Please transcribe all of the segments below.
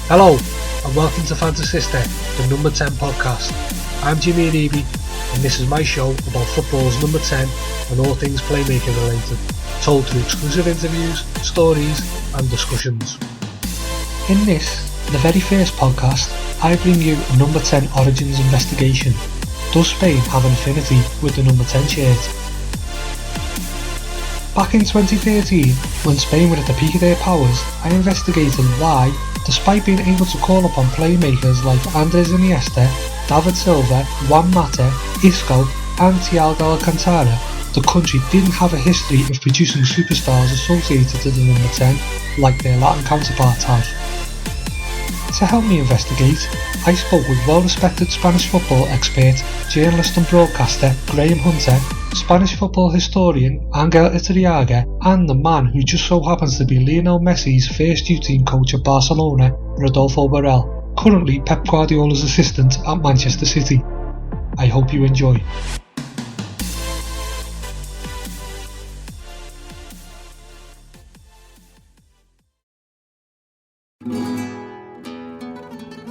Hello, and welcome to Fantasista, the number 10 podcast. I'm Jimmy Aribi, and this is my show about football's number 10 and all things playmaker related, told through exclusive interviews, stories and discussions. In this, the very first podcast, I bring you a number 10 origins investigation. Does Spain have an affinity with the number 10 shirt? Back in 2013, when Spain were at the peak of their powers, I investigated why, despite being able to call upon playmakers like Andres Iniesta, David Silva, Juan Mata, Isco and Thiago Alcantara, the country didn't have a history of producing superstars associated to the number 10 like their Latin counterparts have. To help me investigate, I spoke with well-respected Spanish football expert, journalist and broadcaster Graham Hunter, Spanish football historian Angel Iturriaga, and the man who just so happens to be Lionel Messi's first U-team coach at Barcelona, Rodolfo Borrell, currently Pep Guardiola's assistant at Manchester City. I hope you enjoy.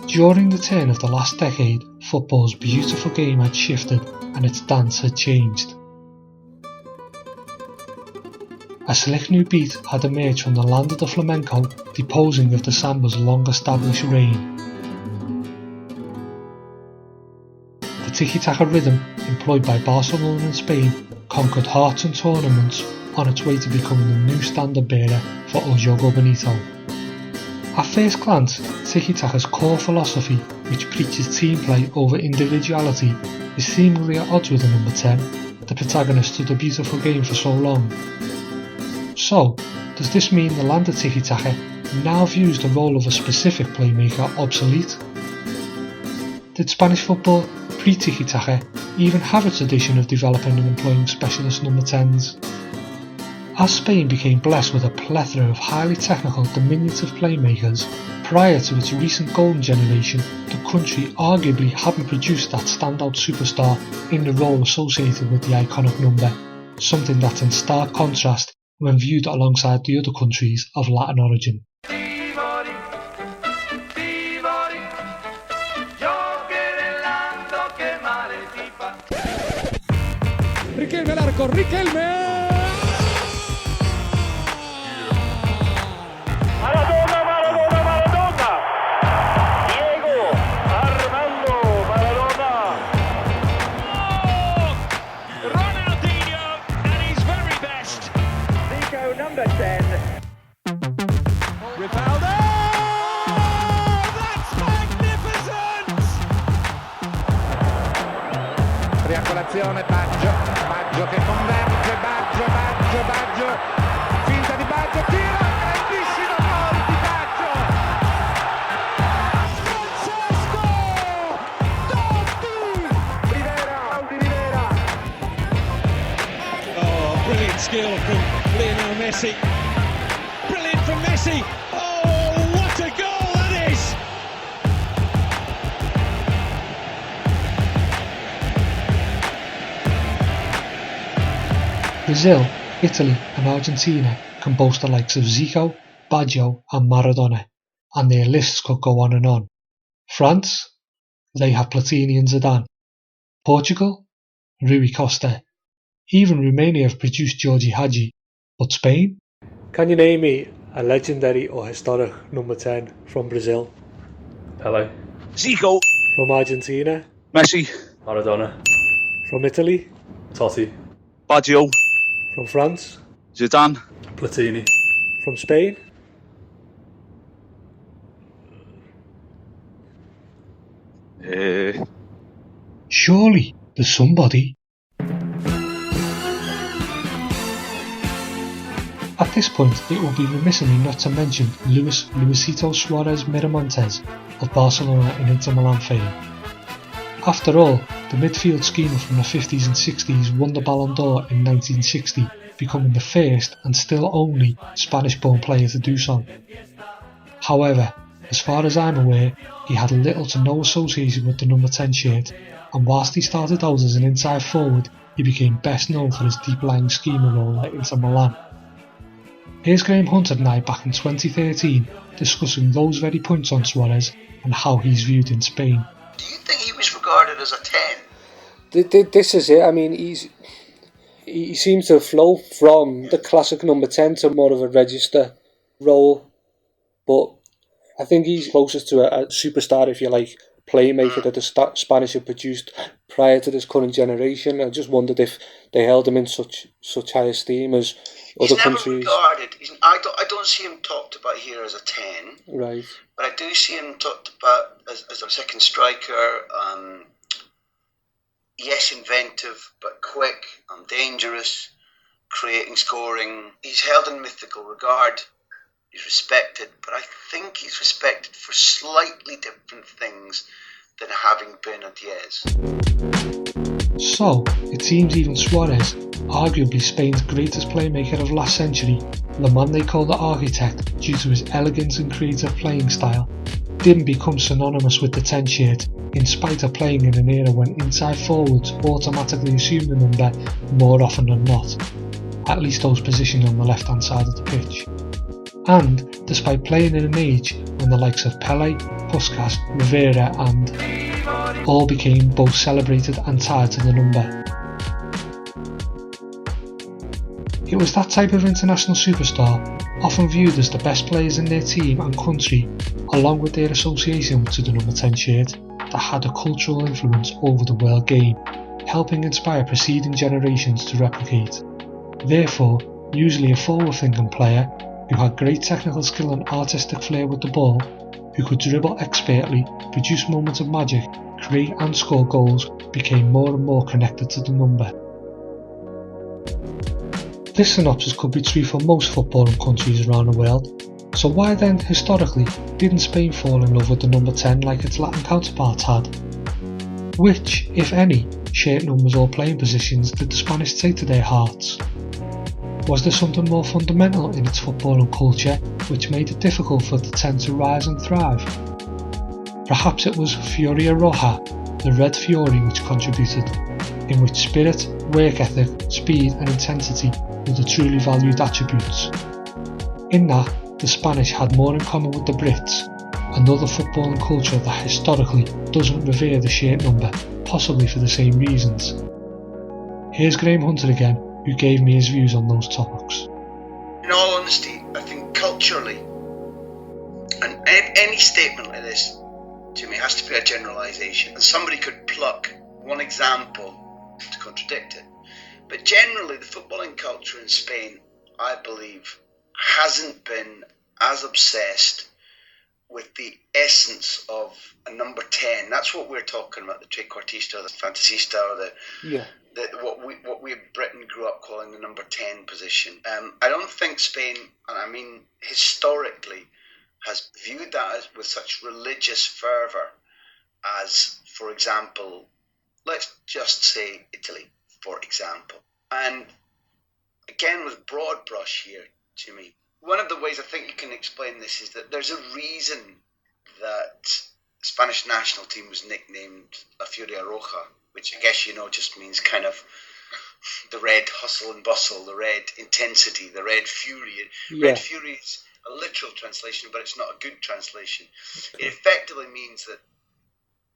During the turn of the last decade, football's beautiful game had shifted and its dance had changed. A slick new beat had emerged from the land of the Flamenco, deposing of the Samba's long-established reign. The tiki-taka rhythm, employed by Barcelona and Spain, conquered hearts and tournaments on its way to becoming the new standard bearer for El Juego Bonito. At first glance, tiki-taka's core philosophy, which preaches team play over individuality, is seemingly at odds with the number 10, the protagonist to the beautiful game for so long. So, does this mean the land of tiki-taka now views the role of a specific playmaker obsolete? Did Spanish football, pre-tiki-taka, even have a tradition of developing and employing specialist number 10s? As Spain became blessed with a plethora of highly technical, diminutive playmakers, prior to its recent golden generation, the country arguably hadn't produced that standout superstar in the role associated with the iconic number, something that's in stark contrast when viewed alongside the other countries of Latin origin. Riquelme al arco, Riquelme! Baggio che converge, Baggio, finta di Baggio, tira, grandissimo gol di Baggio! Francesco! Rivera! Oh, brilliant skill from Lionel Messi. Brilliant from Messi! Oh, what a goal that is! Brazil, Italy and Argentina can boast the likes of Zico, Baggio and Maradona, and their lists could go on and on. France, they have Platini and Zidane. Portugal, Rui Costa. Even Romania have produced Georgie Hagi. But Spain? Can you name me a legendary or historic number 10 from Brazil? Pelé. Zico. From Argentina? Messi. Maradona. From Italy? Totti. Baggio. From France? Zidane. Platini. From Spain? Surely there's somebody. At this point, it would be remiss of me not to mention Luisito Suarez Miramontes of Barcelona and Inter Milan fame. After all, the midfield schemer from the 50s and 60s won the Ballon d'Or in 1960, becoming the first and still only Spanish-born player to do so. However, as far as I'm aware, he had little to no association with the number 10 shirt, and whilst he started out as an inside forward, he became best known for his deep-lying schemer role at Inter Milan. Here's Graham Hunter and I back in 2013 discussing those very points on Suarez and how he's viewed in Spain. Do you think he was regarded as a 10? This is it. I mean, he seems to flow from the classic number 10 to more of a register role. But I think he's closest to a superstar, if you like, playmaker that the Spanish have produced prior to this current generation. I just wondered if they held him in such high esteem as other countries. Regarded. I don't see him talked about here as a 10. Right. But I do see him talked about as a second striker. Yes, inventive, but quick and dangerous, creating, scoring. He's held in mythical regard. He's respected, but I think he's respected for slightly different things than having been a Diaz. So, it seems even Suarez, arguably Spain's greatest playmaker of last century, the man they call the architect due to his elegant and creative playing style, didn't become synonymous with the 10 shirt, in spite of playing in an era when inside forwards automatically assumed the number more often than not, at least those positioned on the left hand side of the pitch. And despite playing in an age when the likes of Pele, Puskas, Rivera and all became both celebrated and tied to the number. It was that type of international superstar, often viewed as the best players in their team and country, along with their association to the number 10 shirt, that had a cultural influence over the world game, helping inspire preceding generations to replicate. Therefore, usually a forward-thinking player who had great technical skill and artistic flair with the ball, who could dribble expertly, produce moments of magic, create and score goals, became more and more connected to the number. This synopsis could be true for most footballing countries around the world, so why then, historically, didn't Spain fall in love with the number 10 like its Latin counterparts had? Which, if any, shirt numbers or playing positions did the Spanish take to their hearts? Was there something more fundamental in its footballing culture which made it difficult for the 10 to rise and thrive? Perhaps it was Furia Roja, the red fury, which contributed, in which spirit, work ethic, speed and intensity were the truly valued attributes. In that, the Spanish had more in common with the Brits, another footballing culture that historically doesn't revere the shirt number, possibly for the same reasons. Here's Graham Hunter again, who gave me his views on those topics. In all honesty, I think culturally, and any statement like this to me has to be a generalisation, and somebody could pluck one example to contradict it. But generally, the footballing culture in Spain, I believe, hasn't been as obsessed with the essence of a number 10. That's what we're talking about, the trequartista, the fantasista, or what we in Britain grew up calling the number 10 position. I don't think Spain, and I mean historically, has viewed that with such religious fervour as, for example, let's just say Italy, for example. And again, with broad brush here, to me, one of the ways I think you can explain this is that there's a reason that the Spanish national team was nicknamed La Furia Roja, which I guess you know just means kind of the red hustle and bustle, the red intensity, the red fury. Yeah. Red fury is a literal translation, but it's not a good translation. Okay. It effectively means that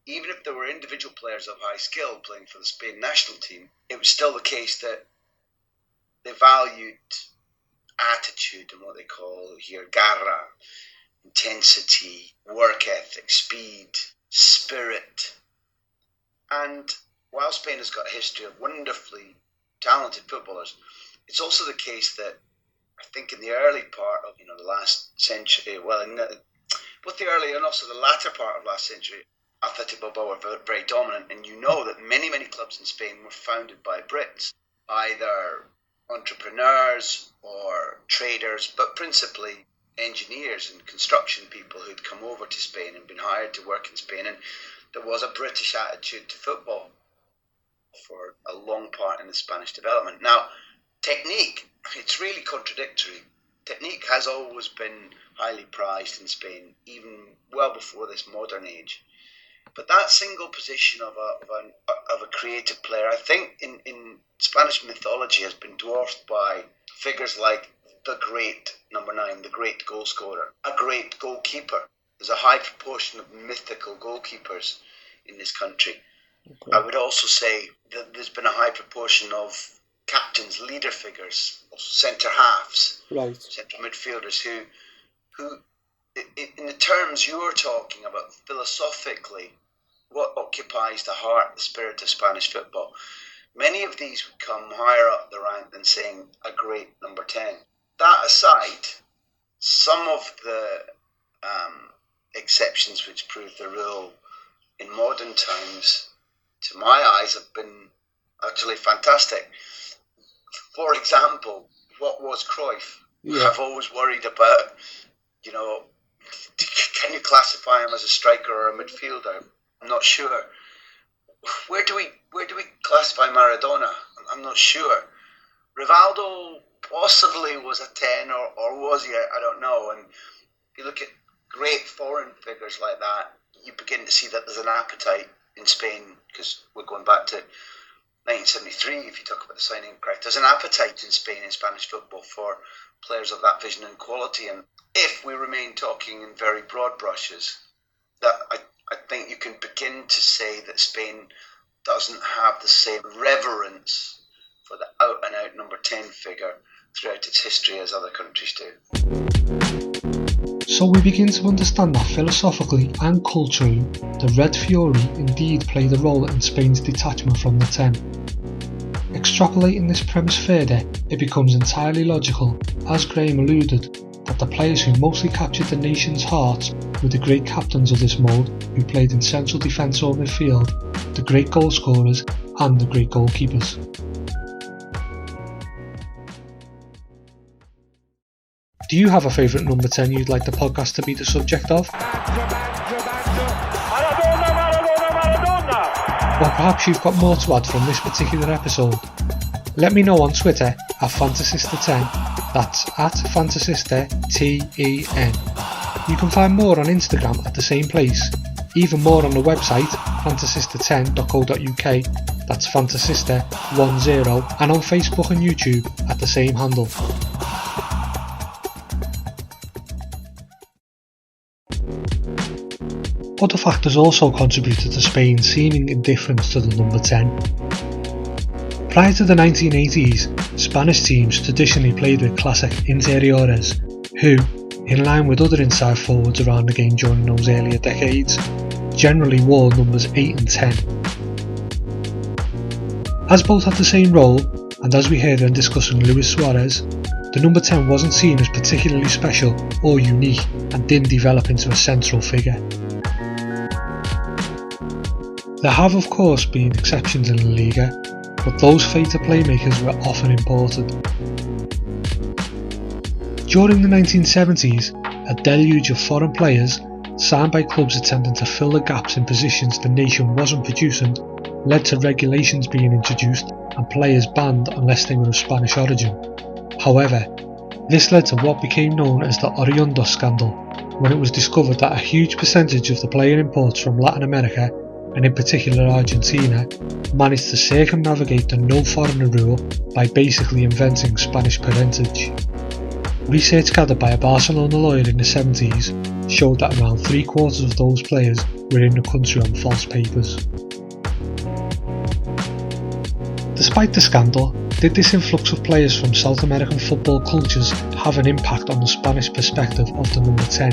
even if there were individual players of high skill playing for the Spain national team, it was still the case that they valued attitude and what they call here garra, intensity, work ethic, speed, spirit. And while Spain has got a history of wonderfully talented footballers, it's also the case that I think in the early part of the last century, both the early and also the latter part of last century, Athletic Bilbao were very dominant, and you know that many clubs in Spain were founded by Brits, either entrepreneurs or traders, but principally engineers and construction people who'd come over to Spain and been hired to work in Spain, and there was a British attitude to football for a long part in the Spanish development. Now, technique, it's really contradictory. Technique has always been highly prized in Spain, even well before this modern age. But that single position of a creative player, I think in Spanish mythology has been dwarfed by figures like the great number 9, the great goal scorer, a great goalkeeper. There's a high proportion of mythical goalkeepers in this country. Okay. I would also say that there's been a high proportion of captains, leader figures, also centre halves, right, centre midfielders who, in the terms you're talking about, philosophically, what occupies the heart, the spirit of Spanish football. Many of these would come higher up the rank than saying a great number 10. That aside, some of the exceptions which prove the rule in modern times, to my eyes, have been actually fantastic. For example, what was Cruyff? Yeah. I've always worried about, can you classify him as a striker or a midfielder? I'm not sure. Where do we classify Maradona? I'm not sure. Rivaldo possibly was a 10 or was he? I don't know. And if you look at great foreign figures like that, you begin to see that there's an appetite in Spain, because we're going back to 1973, if you talk about the signing of Cruyff. There's an appetite in Spain, in Spanish football, for players of that vision and quality. And if we remain talking in very broad brushes, that I think you can begin to say that Spain doesn't have the same reverence for the out-and-out number 10 figure throughout its history as other countries do. So we begin to understand that philosophically and culturally, the Red Fury indeed played a role in Spain's detachment from the 10. Extrapolating this premise further, it becomes entirely logical, as Graham alluded, that the players who mostly captured the nation's hearts were the great captains of this mode, who played in central defence or midfield, the great goal scorers and the great goalkeepers. Do you have a favourite number 10 you'd like the podcast to be the subject of? Or perhaps you've got more to add from this particular episode? Let me know on Twitter at Fantasista10, that's at Fantasista10. You can find more on Instagram at the same place, even more on the website fantasista10.co.uk, that's Fantasista10, and on Facebook and YouTube at the same handle. Other factors also contributed to Spain's seeming indifference to the number 10. Prior to the 1980s, Spanish teams traditionally played with classic interiores, who, in line with other inside forwards around the game during those earlier decades, generally wore numbers 8 and 10. As both had the same role, and as we heard when discussing Luis Suarez, the number 10 wasn't seen as particularly special or unique and didn't develop into a central figure. There have of course been exceptions in La Liga, but those fated playmakers were often imported. During the 1970s, a deluge of foreign players, signed by clubs attempting to fill the gaps in positions the nation wasn't producing, led to regulations being introduced and players banned unless they were of Spanish origin. However, this led to what became known as the Oriundos scandal, when it was discovered that a huge percentage of the player imports from Latin America, and in particular Argentina, managed to circumnavigate the no foreigner rule by basically inventing Spanish parentage. Research gathered by a Barcelona lawyer in the 70s showed that around 3/4 of those players were in the country on false papers. Despite the scandal, did this influx of players from South American football cultures have an impact on the Spanish perspective of the number 10?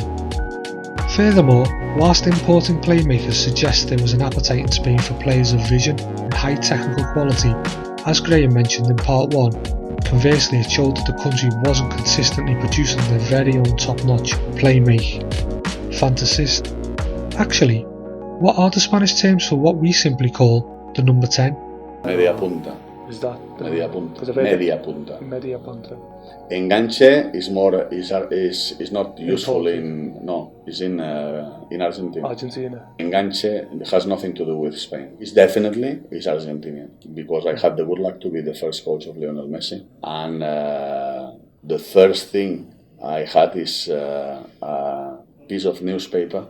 Furthermore, whilst importing playmakers suggests there was an appetite in Spain for players of vision and high technical quality, as Graham mentioned in part 1, conversely it showed that the country wasn't consistently producing their very own top-notch playmake. Fantasist. Actually, what are the Spanish terms for what we simply call the number 10? Media punta. Is that Media punta. Media punta. Media punta. Enganche is not useful is in Argentina. Enganche has nothing to do with Spain. It's definitely Argentinian, because I had the good luck to be the first coach of Lionel Messi, and the first thing I had is a piece of newspaper,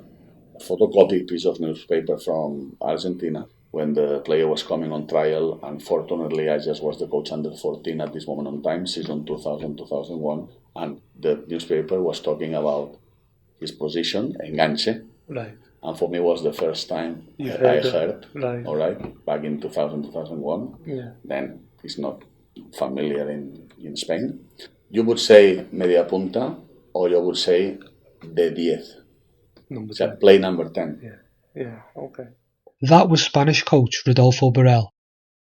a photocopied piece of newspaper from Argentina, when the player was coming on trial. Unfortunately, I just was the coach under 14 at this moment in time, season 2000-2001, and the newspaper was talking about his position, enganche. Right. And for me, it was the first time I heard, right. All right, back in 2000-2001. Yeah. Then it's not familiar in Spain. You would say media punta, or you would say de 10. So play number 10. Yeah, okay. That was Spanish coach Rodolfo Borrell.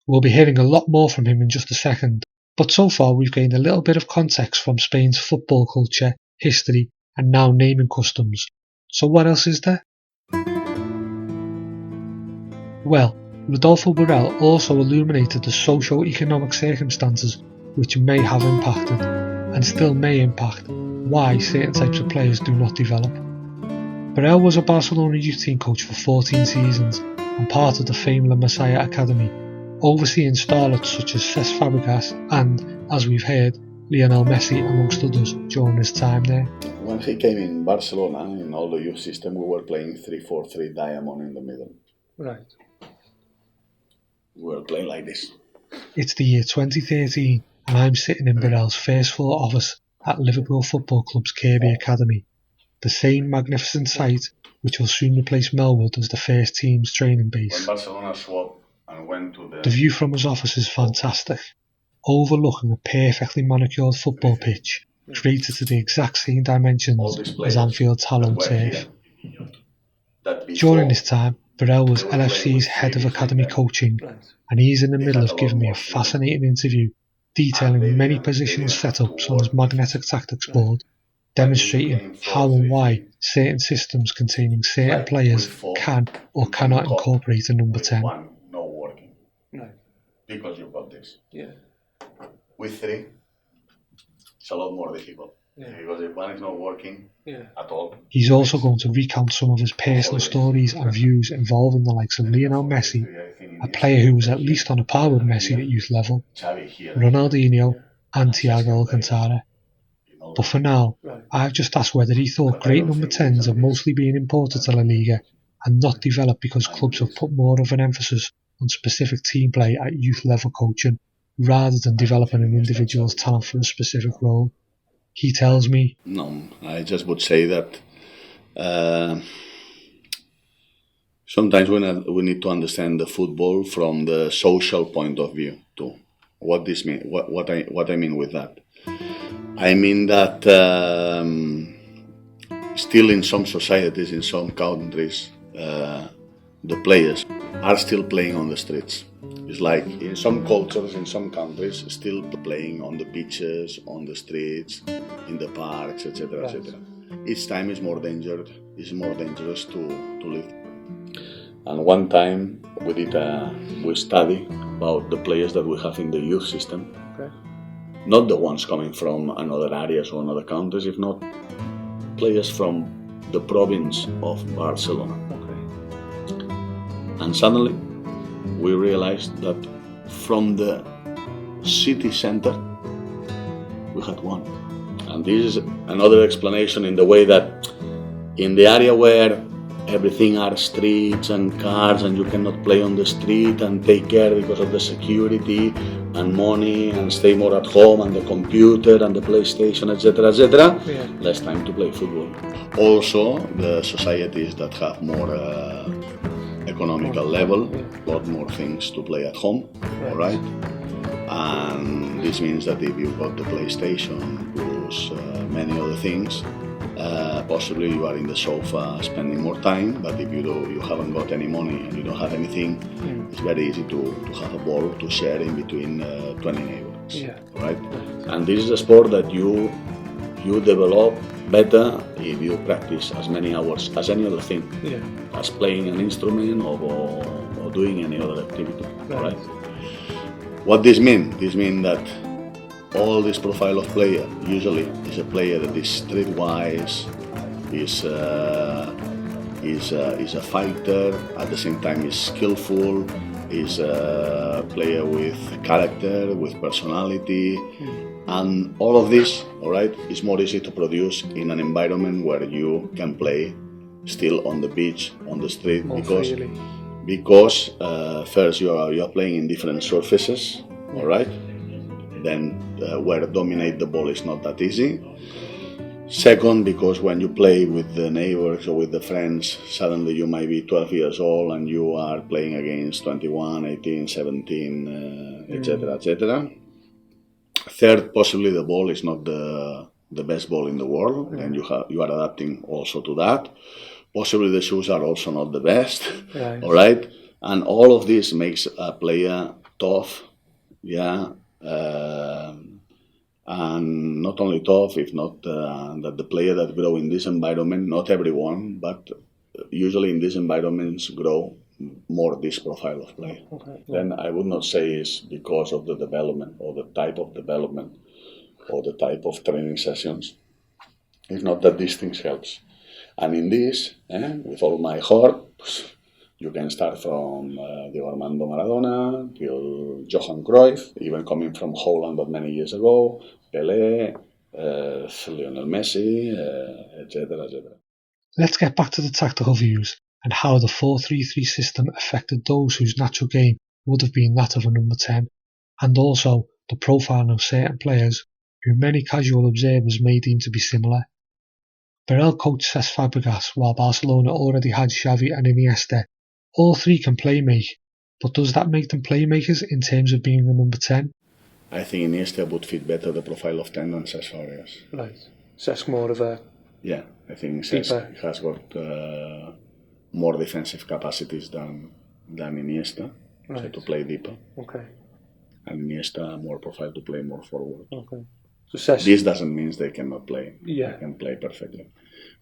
We'll be hearing a lot more from him in just a second, but so far we've gained a little bit of context from Spain's football culture, history, and now naming customs. So what else is there? Well, Rodolfo Borrell also illuminated the socio-economic circumstances which may have impacted, and still may impact, why certain types of players do not develop. Borrell was a Barcelona youth team coach for 14 seasons and part of the famed La Masia Academy, overseeing starlets such as Cesc Fabregas and, as we've heard, Lionel Messi amongst others during his time there. When he came in Barcelona, in all the youth system, we were playing 3-4-3 diamond in the middle. Right. We were playing like this. It's the year 2013 and I'm sitting in Borrell's first floor office at Liverpool Football Club's Kirby Academy, the same magnificent site which will soon replace Melwood as the first team's training base. When Barcelona swapped and went to The view from his office is fantastic, overlooking a perfectly manicured football pitch created to the exact same dimensions as Anfield's hallowed turf. During this time, Borrell was LFC's head of academy coaching, and he's in the middle of giving me a fascinating interview detailing many positional setups on his magnetic tactics board, demonstrating how and why certain systems containing certain players can or cannot incorporate a number 10. One not working. No. Because you've got this. Yeah. With 3, it's a lot more difficult. Yeah. Because if one is not working at all. He's also going to recount some of his personal stories and views involving the likes of Lionel Messi, a player who was at least on a par with Messi at youth level, Ronaldinho and Thiago Alcantara. But for now, I've just asked whether he thought great number 10s are mostly being imported to La Liga and not developed because clubs have put more of an emphasis on specific team play at youth level coaching rather than developing an individual's talent for a specific role. He tells me, no, I just would say that sometimes we need to understand the football from the social point of view too. What this mean? What I mean with that? I mean that still in some societies, in some countries, the players are still playing on the streets. It's like in some cultures, in some countries, still playing on the beaches, on the streets, in the parks, etc., etc. Each time is more dangerous. It's more dangerous to live. And one time we study about the players that we have in the youth system. Okay. Not the ones coming from another areas or another countries, if not players from the province of Barcelona. Okay. And suddenly we realized that from the city center we had one. And this is another explanation in the way that in the area where everything are streets and cars and you cannot play on the street and take care because of the security and money and stay more at home and the computer and the PlayStation, etc., less time to play football. Also, the societies that have more economical level, a lot more things to play at home, alright? And this means that if you've got the PlayStation plus many other things, possibly you are in the sofa spending more time, but if you haven't got any money and you don't have anything, it's very easy to have a ball to share in between 20 neighbors, right? And this is a sport that you develop better if you practice as many hours as any other thing, as playing an instrument or doing any other activity, right? What this means? This means that all this profile of player usually is a player that is streetwise, is a fighter, at the same time is skillful, is a player with character, with personality, and all of this, alright, is more easy to produce in an environment where you can play still on the beach, on the street, because because first you are playing in different surfaces, all right? Then where dominate the ball is not that easy. Second, because when you play with the neighbors or with the friends, suddenly you might be 12 years old and you are playing against 21, 18, 17, etc., etc. Third, possibly the ball is not the best ball in the world, and you are adapting also to that. Possibly the shoes are also not the best, all right? And all of this makes a player tough, and not only tough, if not that the player that grow in this environment, not everyone, but usually in these environments grow more this profile of play. Then I would not say it's because of the development or the type of development or the type of training sessions. If not that these things helps. And in this, with all my heart, you can start from Diego Armando Maradona till Johan Cruyff, even coming from Holland not many years ago, Pelé, Lionel Messi, etc., etc. Let's get back to the tactical views and how the 4-3-3 system affected those whose natural game would have been that of a number 10, and also the profile of certain players who many casual observers may deem to be similar. Borrell coached Cesc Fabregas while Barcelona already had Xavi and Iniesta. All three can play make, but does that make them playmakers in terms of being a number 10? I think Iniesta would fit better the profile of 10 than Cesc Fabregas. Right. Cesc more of a... Yeah, I think Cesc has got more defensive capacities than Iniesta, so to play deeper. Okay. And Iniesta more profile to play more forward. Okay. So Cesc... This doesn't mean they cannot play. Yeah. They can play perfectly.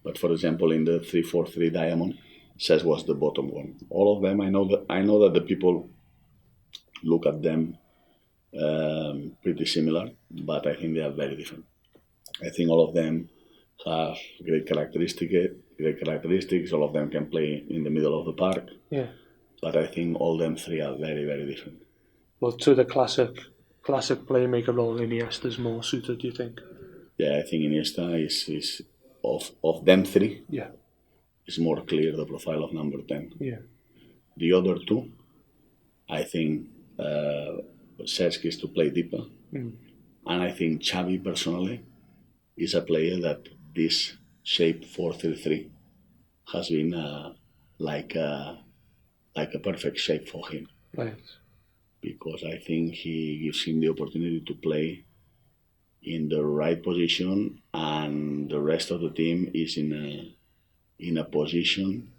But for example, in the 3-4-3 diamond, Cesc was the bottom one. All of them, I know that the people look at them pretty similar, but I think they are very different. I think all of them have great characteristics. All of them can play in the middle of the park. Yeah. But I think all them three are very, very different. Well, to the classic playmaker role, Iniesta is more suited, do you think? Yeah, I think Iniesta is of them three. Yeah. It's more clear the profile of number 10. Yeah. The other two, I think Cesc is to play deeper. And I think Xavi personally is a player that this shape 4-3-3 has been like a perfect shape for him. Right. Because I think he gives him the opportunity to play in the right position, and the rest of the team is in a position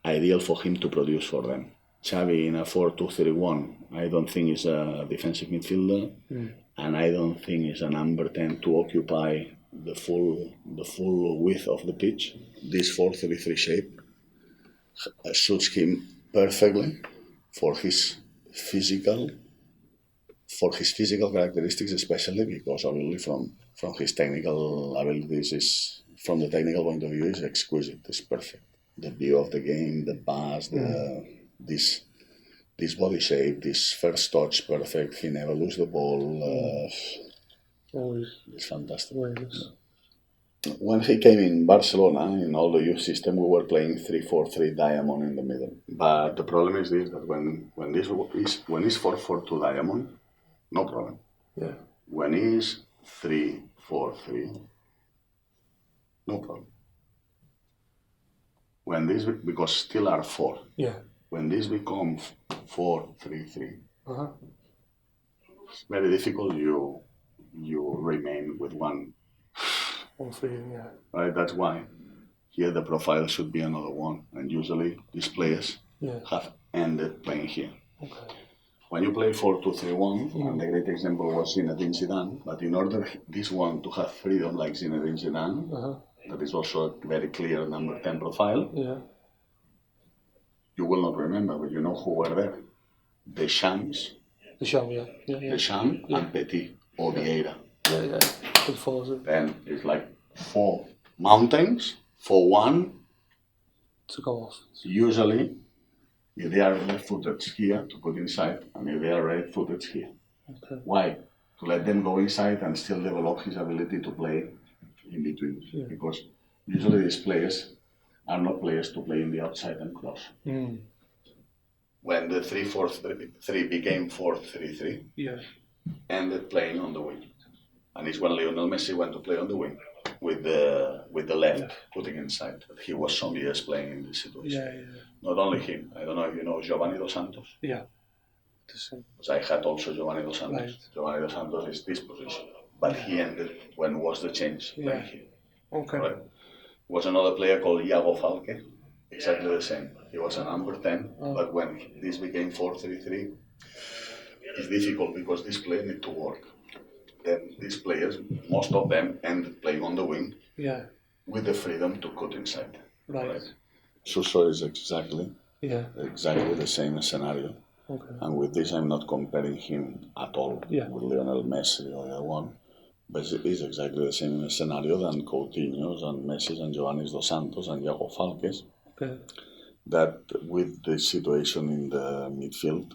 ideal for him to produce for them. Xavi in a 4-2-3-1, I don't think is a defensive midfielder, and I don't think is a number 10 to occupy the full width of the pitch. This 4-3-3 shape suits him perfectly for his physical characteristics, especially because obviously from his technical abilities, from the technical point of view, is exquisite. It's perfect. The view of the game, the pass, this body shape, this first touch, perfect. He never loses the ball. It's fantastic. When he came in Barcelona, in all the youth system, we were playing 3-4-3 diamond in the middle. But the problem is this: that when it's 4-4-2 diamond, no problem. Yeah. When it's 3-4-3, no problem. When this, because still are 4. Yeah. When this becomes 4-3-3, it's very difficult. You remain with one. Right. That's why here the profile should be another one, and usually these players have ended playing here. Okay. When you play 4-2-3-1, and the great example was Zinedine Zidane, but in order this one to have freedom like Zinedine Zidane, that is also a very clear number 10 profile. Yeah. You will not remember, but you know who were there: Deschamps, and Petit or Vieira. Yeah. Then it's like 4 mountains for one to go off. Usually, if they are left-footed here, to put inside, and if they are right-footed here. Okay. Why? To let them go inside and still develop his ability to play in between. Yeah. Because usually these players are not players to play in the outside and cross. When the 3-4-3 became 4-3-3, ended playing on the wing. And it's when Lionel Messi went to play on the wing with the left putting inside. He was some years playing in this situation. Not only him. I don't know if you know Giovanni Dos Santos. Because I had also Giovanni Dos Santos. Right. Giovanni Dos Santos is this position. But he ended when was the change playing here. Okay. Right? Was another player called Iago Falque. Exactly the same. He was a number 10, but when this became 4-3-3, it's difficult because this player need to work. Then these players, most of them, ended playing on the wing with the freedom to cut inside. Right? Suso is exactly the same scenario. Okay. And with this, I'm not comparing him at all with Lionel Messi or the other one. But it is exactly the same scenario than Coutinho's and Messi's and Giovanni Dos Santos and Iago Falque's. Okay. That with the situation in the midfield,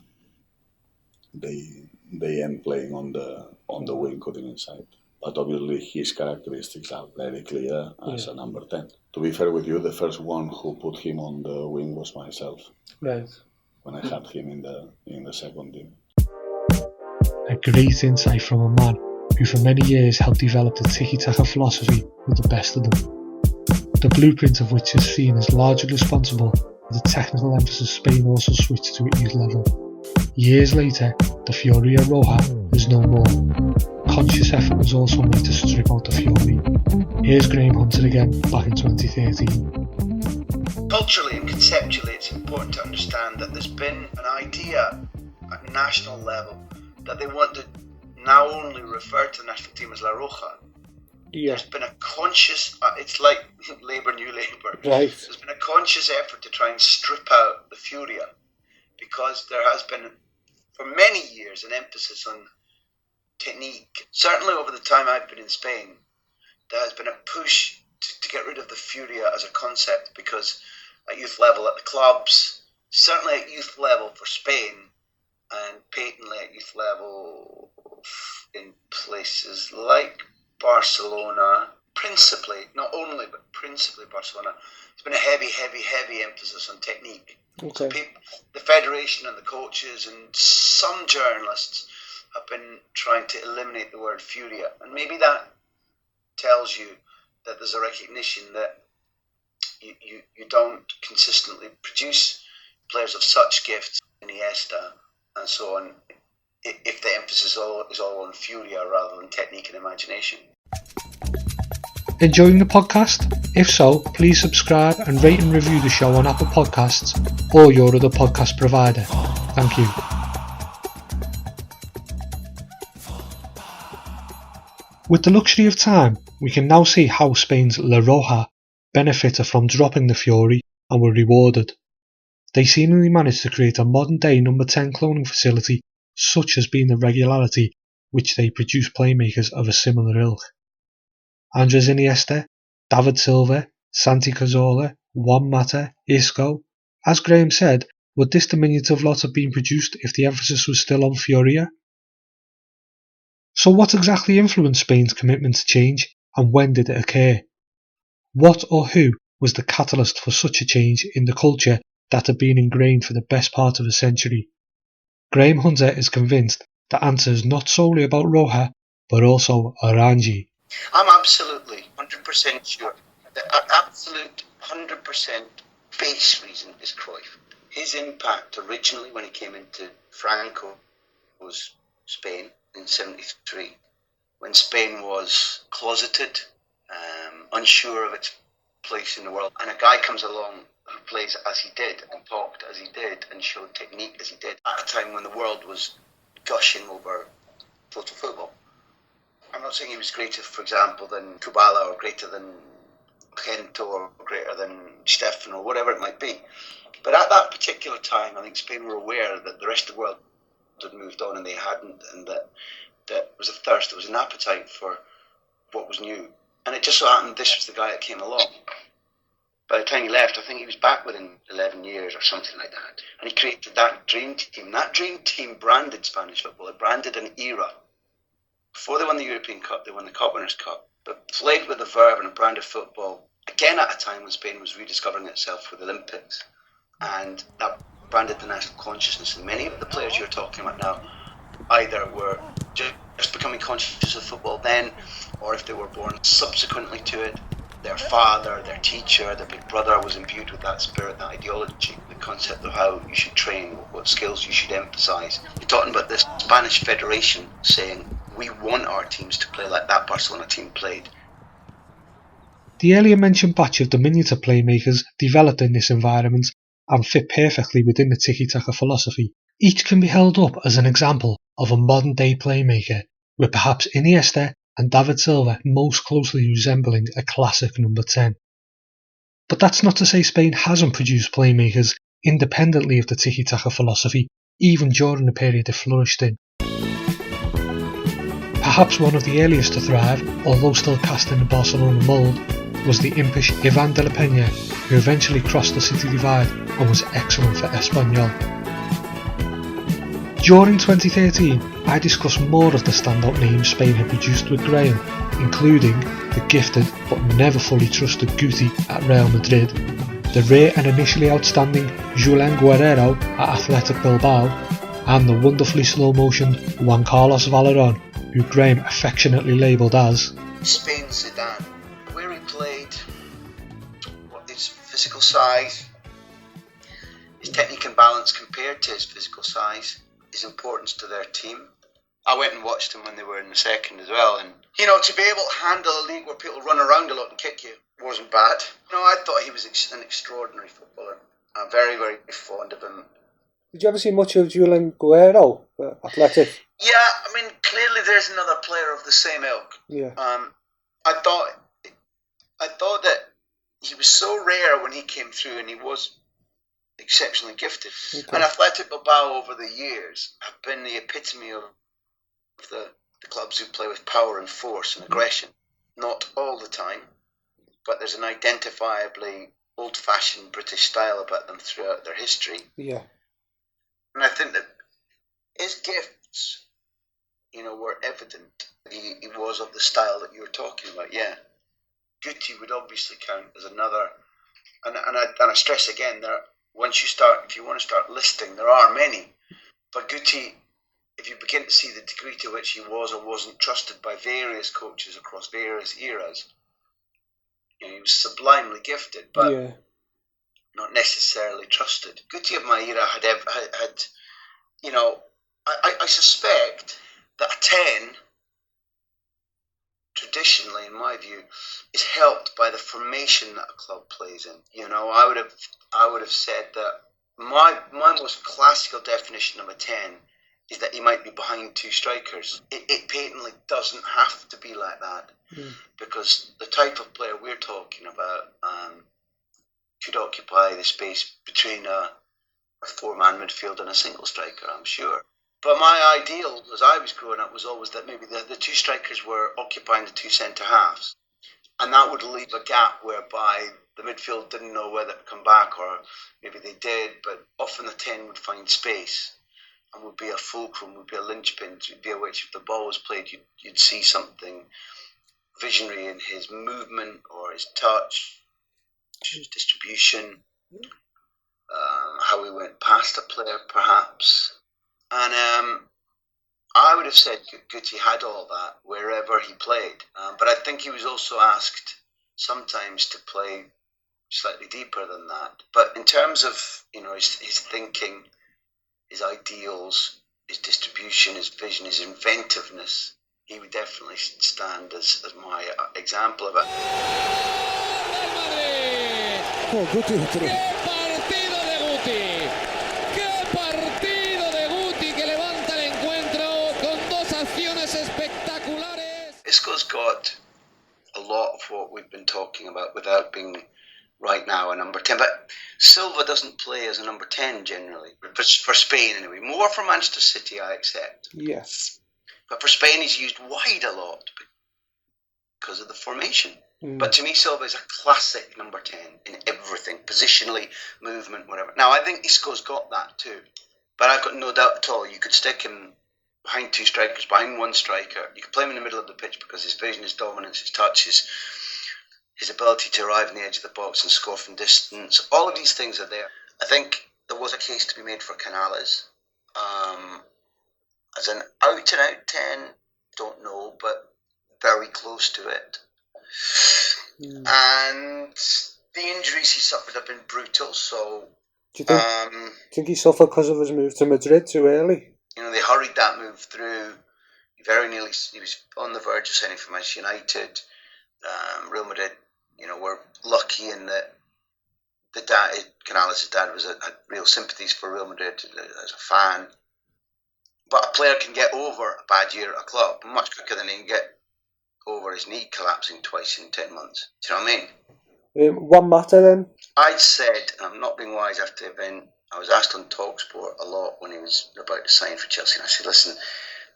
they end playing on the wing cutting inside. But obviously his characteristics are very clear as a number 10. To be fair with you, the first one who put him on the wing was myself. Right. When I had him in the second team. A great insight from a man who for many years helped develop the tiki-taka philosophy with the best of them. The blueprint of which is seen as largely responsible for the technical emphasis Spain also switched to at youth level. Years later, the Furia Roja is no more. Conscious effort was also made to strip out the Fury. Here's Graham Hunter again, back in 2013. Culturally and conceptually, it's important to understand that there's been an idea at national level that they want to now only refer to the national team as La Roja. There's been a conscious, it's like Labour, New Labour. Right. There's been a conscious effort to try and strip out the Furia because there has been, for many years, an emphasis on technique. Certainly over the time I've been in Spain, there has been a push to get rid of the Furia as a concept because at youth level at the clubs, certainly at youth level for Spain, and patently at youth level in places like Barcelona, principally, not only, but principally Barcelona, there's been a heavy emphasis on technique. Okay. So the federation and the coaches and some journalists have been trying to eliminate the word Furia. And maybe that tells you that there's a recognition that you don't consistently produce players of such gifts, Iniesta and so on, if the emphasis is all on Furia rather than technique and imagination. Enjoying the podcast? If so, please subscribe and rate and review the show on Apple Podcasts or your other podcast provider. Thank you. With the luxury of time, we can now see how Spain's La Roja benefited from dropping the Fury and were rewarded. They seemingly managed to create a modern day number 10 cloning facility such as being the regularity which they produce playmakers of a similar ilk. Andres Iniesta, David Silva, Santi Cazorla, Juan Mata, Isco. As Graham said, would this diminutive lot have been produced if the emphasis was still on Furia? So what exactly influenced Spain's commitment to change, and when did it occur? What or who was the catalyst for such a change in the culture that had been ingrained for the best part of a century? Graham Hunter is convinced the answer is not solely about Roja, but also Orange. I'm absolutely 100% sure. The absolute 100% base reason is Cruyff. His impact originally when he came into Franco's Spain in 73, when Spain was closeted, unsure of its place in the world, and a guy comes along who plays as he did and talked as he did and showed technique as he did at a time when the world was gushing over total football. I'm not saying he was greater, for example, than Kubala or greater than Gento or greater than Stefan or whatever it might be. But at that particular time, I think Spain were aware that the rest of the world had moved on and they hadn't, and that there was a thirst, there was an appetite for what was new. And it just so happened this was the guy that came along. By the time he left, I think he was back within 11 years or something like that. And he created that dream team. That dream team branded Spanish football. It branded an era. Before they won the European Cup, they won the Cup Winners' Cup. But played with the verve and a brand of football again at a time when Spain was rediscovering itself with the Olympics, and that branded the national consciousness. And many of the players you're talking about now either were just becoming conscious of football then, or if they were born subsequently to it, their father, their teacher, their big brother was imbued with that spirit, that ideology, the concept of how you should train, what skills you should emphasise. You're talking about the Spanish Federation saying, we want our teams to play like that Barcelona team played. The earlier mentioned batch of diminutive playmakers developed in this environment and fit perfectly within the tiki-taka philosophy. Each can be held up as an example of a modern day playmaker, with perhaps Iniesta and David Silva most closely resembling a classic number 10. But that's not to say Spain hasn't produced playmakers independently of the tiki-taka philosophy, even during the period it flourished in. Perhaps one of the earliest to thrive, although still cast in the Barcelona mould, was the impish Ivan de la Peña, who eventually crossed the city divide and was excellent for Espanyol. During 2013, I discussed more of the standout names Spain had produced with Graham, including the gifted but never fully trusted Guti at Real Madrid, the rare and initially outstanding Julen Guerrero at Athletic Bilbao, and the wonderfully slow-motioned Juan Carlos Valerón, who Graham affectionately labelled as Spain Zidane, where he played, what his physical size, his technique and balance compared to his physical size, his importance to their team. I went and watched them when they were in the second as well, and to be able to handle a league where people run around a lot and kick you wasn't bad. I thought he was an extraordinary footballer. I'm very, very fond of him. Did you ever see much of Julen Guerrero, Athletic? Yeah, clearly there's another player of the same ilk. Yeah. I thought that he was so rare when he came through, and he was exceptionally gifted. Okay. And Athletic Bilbao over the years have been the epitome of the clubs who play with power and force and aggression. Not all the time, but there's an identifiably old-fashioned British style about them throughout their history. Yeah. And I think that his gifts, were evident. He was of the style that you were talking about, yeah. Guti would obviously count as another, and I stress again, if you want to start listing, there are many, but Guti, if you begin to see the degree to which he was or wasn't trusted by various coaches across various eras, he was sublimely gifted, but not necessarily trusted. Guti of my era had I suspect that a 10, traditionally, in my view, is helped by the formation that a club plays in. I would have said that my most classical definition of a 10 is that he might be behind two strikers. It patently doesn't have to be like that, because the type of player we're talking about could occupy the space between a four-man midfield and a single striker, I'm sure. But my ideal, as I was growing up, was always that maybe the two strikers were occupying the two centre-halves. And that would leave a gap whereby the midfield didn't know whether to come back, or maybe they did, but often the 10 would find space and would be a fulcrum, would be a linchpin, via which if the ball was played, you'd see something visionary in his movement or his touch, his distribution, how he went past a player perhaps. And I would have said Guti had all that wherever he played. But I think he was also asked sometimes to play slightly deeper than that. But in terms of his thinking, his ideals, his distribution, his vision, his inventiveness, he would definitely stand as my example of it. Oh, Guti. Isco's got a lot of what we've been talking about without being right now a number 10. But Silva doesn't play as a number 10 generally, for Spain anyway. More for Manchester City, I accept. Yes. But for Spain, he's used wide a lot because of the formation. But to me, Silva is a classic number 10 in everything, positionally, movement, whatever. Now, I think Isco's got that too. But I've got no doubt at all you could stick him behind two strikers, behind one striker. You could play him in the middle of the pitch because his vision, his dominance, his touch, his his ability to arrive on the edge of the box and score from distance. All of these things are there. I think there was a case to be made for Canales. As an out-and-out 10, don't know, but very close to it. And the injuries he suffered have been brutal, so... Do you think he suffered because of his move to Madrid too early? You know, they hurried that move through. He was on the verge of signing for Manchester United. Real Madrid, you know, were lucky in that Canales' dad had real sympathies for Real Madrid as a fan. But a player can get over a bad year at a club much quicker than he can get over his knee collapsing twice in 10 months. Do you know what I mean? One matter then? I'd said, and I'm not being wise after the event, I was asked on TalkSport a lot when he was about to sign for Chelsea, and I said, listen,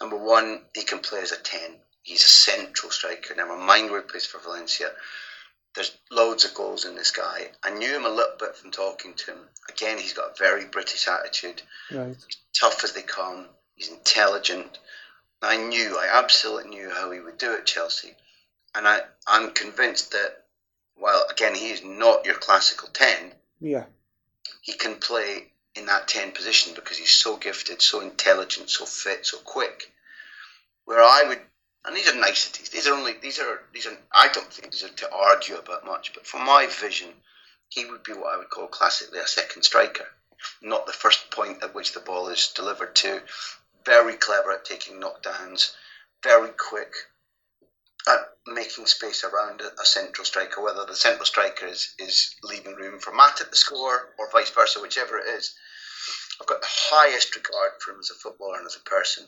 number one, he can play as a 10. He's a central striker. Never mind where he plays for Valencia. There's loads of goals in this guy. I knew him a little bit from talking to him. Again, he's got a very British attitude. Right. He's tough as they come. He's intelligent. I absolutely knew how he would do at Chelsea. And I'm convinced that, while, again, he is not your classical 10, yeah, he can play in that 10 position because he's so gifted, so intelligent, so fit, so quick. Where I would, and these are niceties, these are, I don't think these are to argue about much, but from my vision, he would be what I would call classically a second striker, not the first point at which the ball is delivered to. Very clever at taking knockdowns, very quick at making space around a central striker, whether the central striker is leaving room for Matip to score or vice versa, whichever it is. I've got the highest regard for him as a footballer and as a person.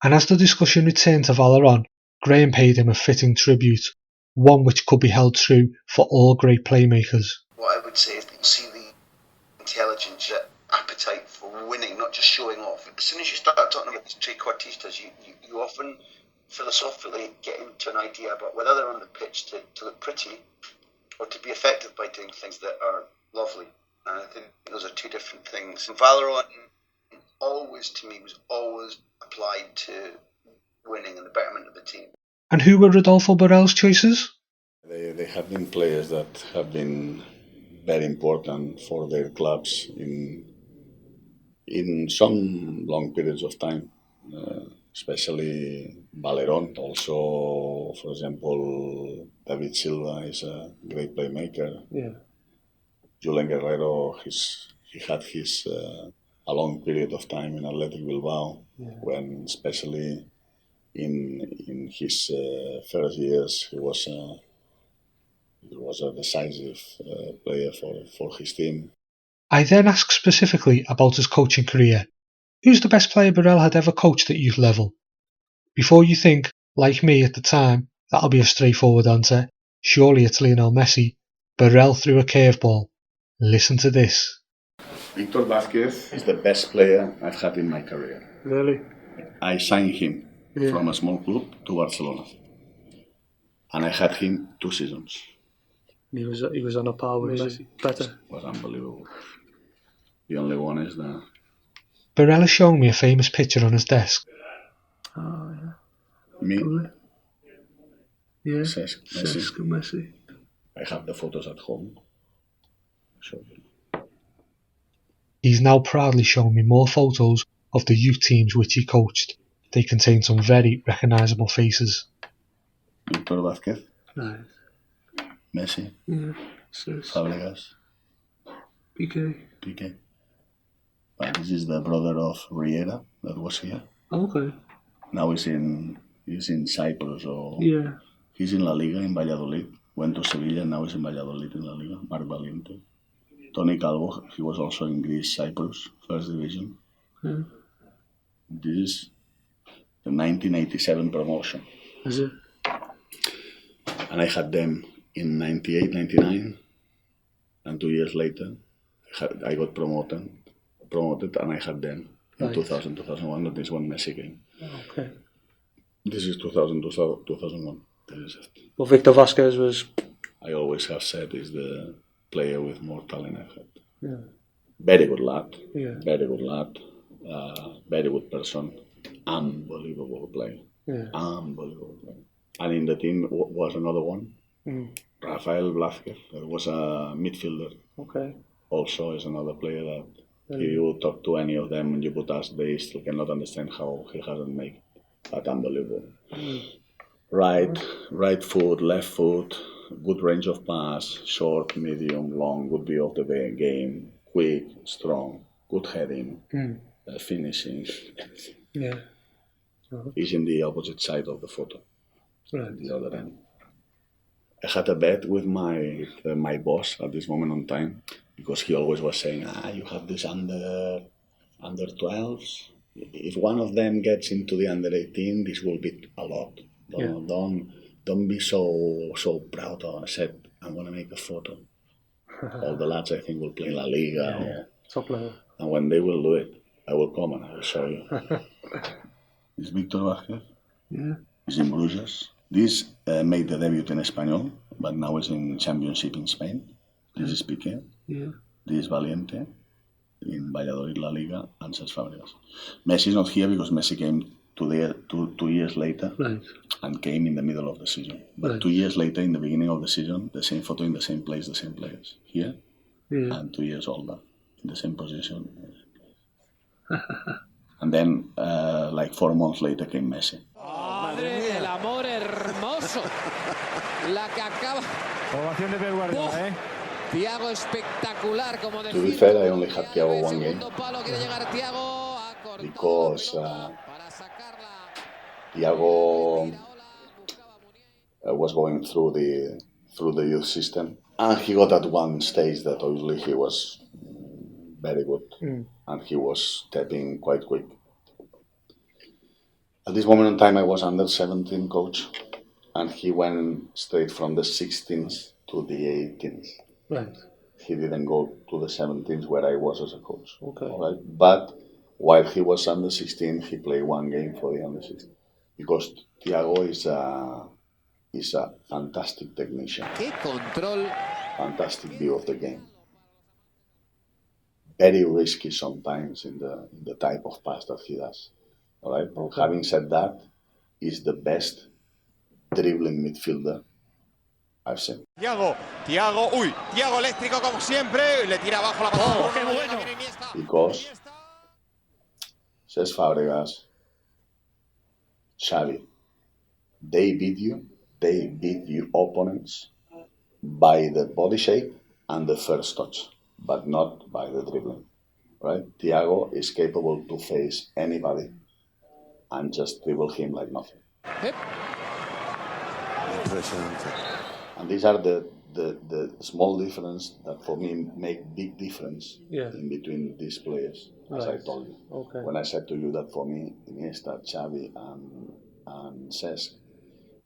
And as the discussion returned to Valoran, Graham paid him a fitting tribute, one which could be held true for all great playmakers. What I would say is that you see the intelligence, the appetite for winning, not just showing off. As soon as you start talking about these trequartistas, you often philosophically get into an idea about whether they're on the pitch to look pretty or to be effective by doing things that are lovely. And I think those are two different things. And Valorant was always applied to winning and the betterment of the team. And who were Rodolfo Borrell's choices? They have been players that have been very important for their clubs in some long periods of time, especially Valeron. Also, for example, David Silva is a great playmaker. Yeah. Julen Guerrero, he had a long period of time in Athletic Bilbao, when especially in his first years he was a decisive player for his team. I then asked specifically about his coaching career. Who's the best player Borrell had ever coached at youth level? Before you think, like me at the time, that'll be a straightforward answer, surely it's Lionel Messi, Borrell threw a curveball. Listen to this. Victor Vázquez is the best player I've had in my career. Really? I signed him from a small club to Barcelona, and I had him 2 seasons. He was on a par with Messi. Better. It was unbelievable. The only one is that Borrell has shown me a famous picture on his desk. Oh, yeah. Me? Probably. Yeah. Cesc Messi. I have the photos at home. So, He's now proudly shown me more photos of the youth teams which he coached. They contain some very recognisable faces. Victor Vázquez. Nice. Messi. Yeah. Fabregas. Piqué. But this is the brother of Riera that was here. Okay. Now he's in Cyprus, or he's in La Liga in Valladolid. Went to Sevilla, now he's in Valladolid in La Liga. Marc Valiente. Tony Calvo, he was also in Greece, Cyprus, first division. Yeah. This is the 1987 promotion. Is it? And I had them in 98, 99, and 2 years later, I got promoted, and I had them in 2000, 2001. That is when Messi came. Okay. This is 2000, 2001. This is it. Well, Victor Vázquez was... I always have said is the player with more talent I've had. Yeah. Very good lad. Yeah. Very good lad. Very good person. Unbelievable player. Yeah. Unbelievable player. And in the team was another one. Rafael Blázquez, that was a midfielder. Okay. Also is another player that if you talk to any of them and you would ask, they still cannot understand how he hasn't made that unbelievable. Right foot, left foot, good range of pass, short, medium, long, good view of the game, quick, strong, good heading, finishing. Yeah. He's in the opposite side of the photo, Right. the other end. I had a bet with my boss at this moment on time, because he always was saying, you have this under 12s. If one of them gets into the under 18, this will be a lot. Don't be so proud. I said, I'm going to make a photo. All the lads, I think, will play La Liga. Top level. And when they will do it, I will come and I will show you. Is Víctor Vázquez? Yeah. He's in Bruges. This made the debut in Espanyol, but now is in Championship in Spain. This is Piqué. Yeah. This is Valiente in Valladolid, La Liga, and Cesc Fabregas. Messi is not here because Messi came 2 years later and came in the middle of the season. But 2 years later, in the beginning of the season, the same photo in the same place, the same players. Here, and 2 years older, in the same position. And then, like 4 months later, came Messi. Madre del amor hermoso. La que acaba. Ovación de Pep Guardiola, Thiago espectacular, como To be fair, I only had Thiago one game. palo quiere llegar Thiago Because Thiago was going through the youth system, and he got at one stage that obviously he was very good, and he was stepping quite quick. At this moment in time, I was under 17 coach, and he went straight from the 16s to the 18s. Right. He didn't go to the 17s where I was as a coach. Okay. Right? But while he was under 16, he played one game for the under 16. Because Thiago is a fantastic technician. ¡Qué control! Fantastic view of the game. Very risky sometimes in the type of pass that he does. All right. Okay. Having said that, he's the best dribbling midfielder I've seen. Thiago, Thiago eléctrico como siempre, le tira abajo la pelota. ¡Qué bueno! Because Cesc Fabregas, Xavi, they beat you opponents by the body shape and the first touch, but not by the dribbling. Right? Thiago is capable to face anybody and just dribble him like nothing. And these are the small difference that for me make big difference in between these players, as I told you. Okay. When I said to you that for me, Iniesta, Xavi and Cesc,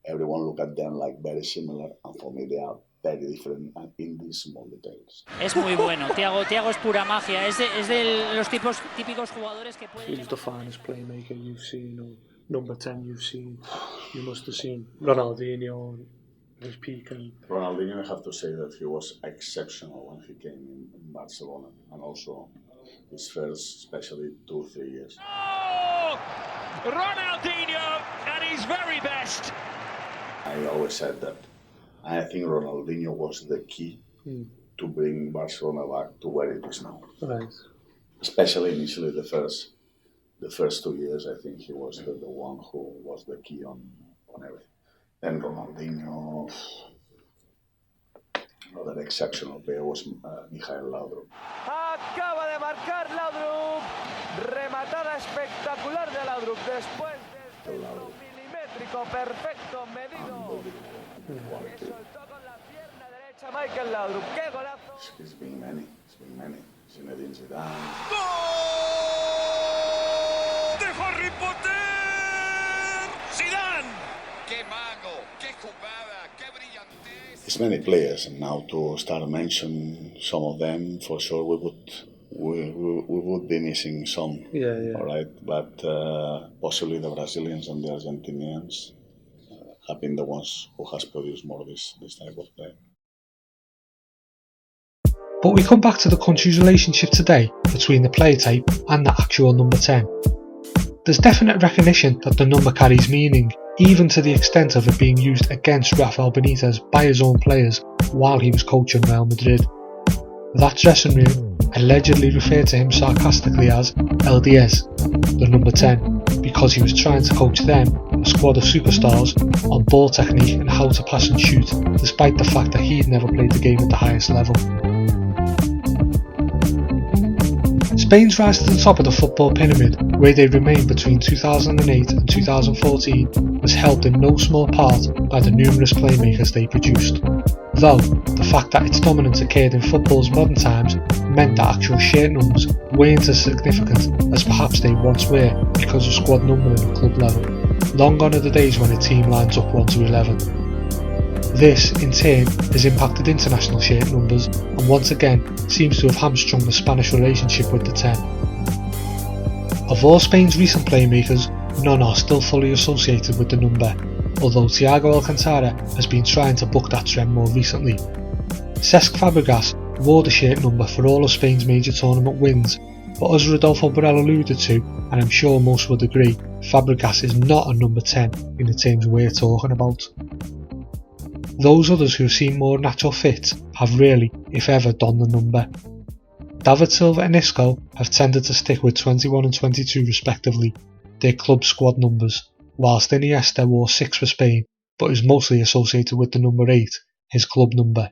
everyone look at them like very similar, and for me they are very different in these small details. Es muy bueno. Thiago es pura magia. Es de los típicos jugadores que pueden... Who's the finest playmaker you've seen, or number 10 you've seen? You must have seen Ronaldinho at his peak. And Ronaldinho, I have to say that he was exceptional when he came in Barcelona, and also his first, especially 2-3 years. Oh! Ronaldinho at his very best. I always said that I think Ronaldinho was the key to bring Barcelona back to where it is now. Right. Especially initially the first 2 years, I think he was the one who was the key on everything. Then Ronaldinho, another exceptional player was Michael Laudrup. Acaba de marcar Laudrup. Rematada espectacular de Laudrup. Después del milimétrico perfecto medido. Que soltó con la pierna derecha Michael Laudrup. ¡Qué golazo! It's been many. Zinedine Zidane. ¡Gol de Harry Potter! ¡Zidane! ¡Qué mago! ¡Qué jugada! ¡Qué brillantez! It's many players, and now to start mentioning some of them, for sure we would be missing some. Yeah. All right, but possibly the Brazilians and the Argentinians have been the ones who has produced more this type of play. But we come back to the country's relationship today between the player type and the actual number 10. There's definite recognition that the number carries meaning, even to the extent of it being used against Rafael Benitez by his own players while he was coaching Real Madrid. That dressing room allegedly referred to him sarcastically as El 10, the number 10, because he was trying to coach them, a squad of superstars, on ball technique and how to pass and shoot, despite the fact that he'd never played the game at the highest level. Spain's rise to the top of the football pyramid, where they remained between 2008 and 2014, was helped in no small part by the numerous playmakers they produced. Though, the fact that its dominance occurred in football's modern times meant that actual shirt numbers weren't as significant as perhaps they once were because of squad numbering at club level. Long gone are the days when a team lines up 1 to 11. This, in turn, has impacted international shirt numbers and once again seems to have hamstrung the Spanish relationship with the 10. Of all Spain's recent playmakers, none are still fully associated with the number, although Thiago Alcantara has been trying to buck that trend more recently. Cesc Fabregas wore the shirt number for all of Spain's major tournament wins, but as Rodolfo Borrell alluded to, and I'm sure most would agree, Fabregas is not a number 10 in the terms we're talking about. Those others who have seen more natural fit have rarely, if ever, donned the number. David Silva and Isco have tended to stick with 21 and 22 respectively, their club squad numbers, whilst Iniesta wore 6 for Spain, but is mostly associated with the number 8, his club number.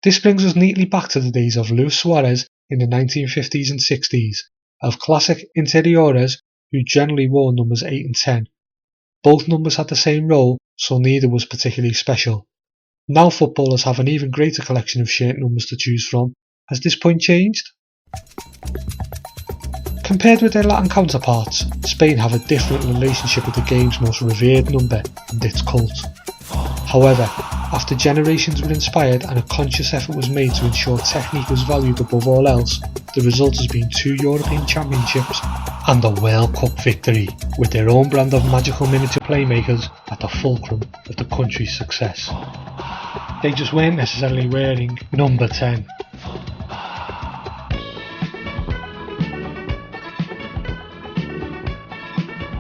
This brings us neatly back to the days of Luis Suarez in the 1950s and 60s, of classic interiores who generally wore numbers 8 and 10. Both numbers had the same role, so neither was particularly special. Now footballers have an even greater collection of shirt numbers to choose from. Has this point changed? Compared with their Latin counterparts, Spain have a different relationship with the game's most revered number and its cult. However, after generations were inspired and a conscious effort was made to ensure technique was valued above all else, the result has been 2 European Championships and a World Cup victory, with their own brand of magical miniature playmakers at the fulcrum of the country's success. They just weren't necessarily wearing number 10.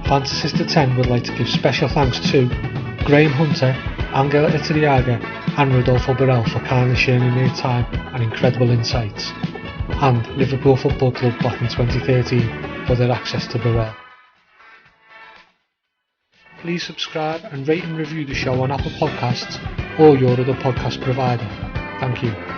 Fantasista 10 would like to give special thanks to Graham Hunter, Angela Iturriaga and Rodolfo Borrell for kindly sharing their time and incredible insights, and Liverpool Football Club back in 2013 for their access to Borrell. Please subscribe and rate and review the show on Apple Podcasts or your other podcast provider. Thank you.